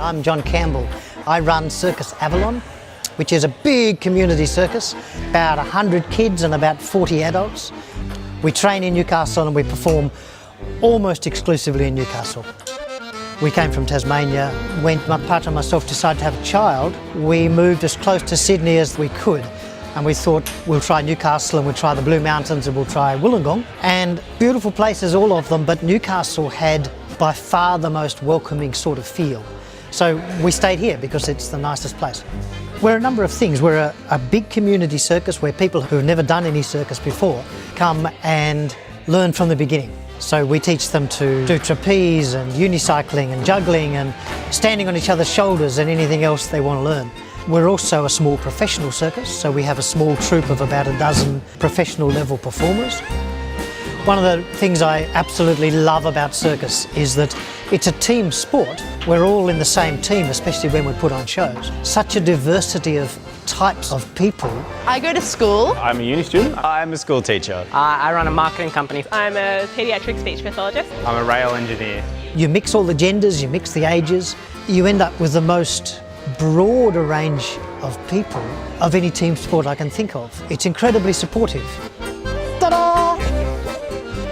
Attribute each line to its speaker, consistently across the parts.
Speaker 1: I'm John Campbell. I run Circus Avalon, which is a big community circus, about 100 kids and about 40 adults. We train in Newcastle and we perform almost exclusively in Newcastle. We came from Tasmania. When my partner and myself decided to have a child, we moved as close to Sydney as we could. And we thought we'll try Newcastle and we'll try the Blue Mountains and we'll try Wollongong. And beautiful places, all of them, but Newcastle had by far the most welcoming sort of feel. So we stayed here because it's the nicest place. We're a number of things. We're a big community circus where people who've never done any circus before come and learn from the beginning. So we teach them to do trapeze and unicycling and juggling and standing on each other's shoulders and anything else they want to learn. We're also a small professional circus, so we have a small troupe of about a dozen professional level performers. One of the things I absolutely love about circus is that it's a team sport. We're all in the same team, especially when we put on shows. Such a diversity of types of people.
Speaker 2: I go to school.
Speaker 3: I'm a uni student. I'm a school teacher.
Speaker 4: I run a marketing company.
Speaker 5: I'm a paediatric speech pathologist.
Speaker 3: I'm a rail engineer.
Speaker 1: You mix all the genders, you mix the ages, you end up with the most broad range of people of any team sport I can think of. It's incredibly supportive. Ta-da!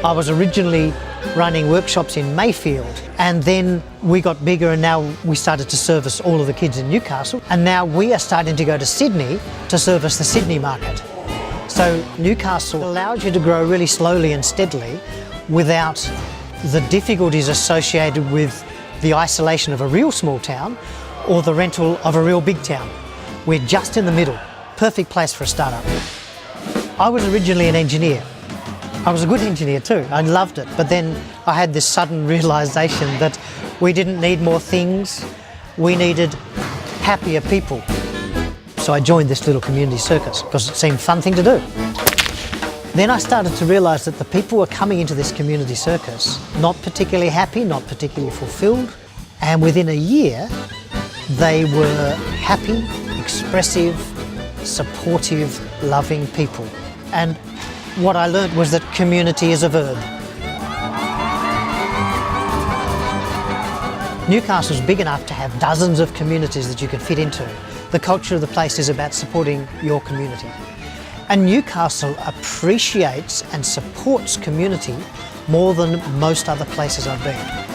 Speaker 1: I was originally running workshops in Mayfield, and then we got bigger and now we started to service all of the kids in Newcastle, and now we are starting to go to Sydney to service the Sydney market. So Newcastle allows you to grow really slowly and steadily without the difficulties associated with the isolation of a real small town or the rental of a real big town. We're just in the middle. Perfect place for a startup. I was originally an engineer. I was a good engineer too. I loved it. But then I had this sudden realisation that we didn't need more things. We needed happier people. So I joined this little community circus because it seemed a fun thing to do. Then I started to realise that the people were coming into this community circus not particularly happy, not particularly fulfilled. And within a year, they were happy, expressive, supportive, loving people. And what I learned was that community is a verb. Newcastle's big enough to have dozens of communities that you can fit into. The culture of the place is about supporting your community. And Newcastle appreciates and supports community more than most other places I've been.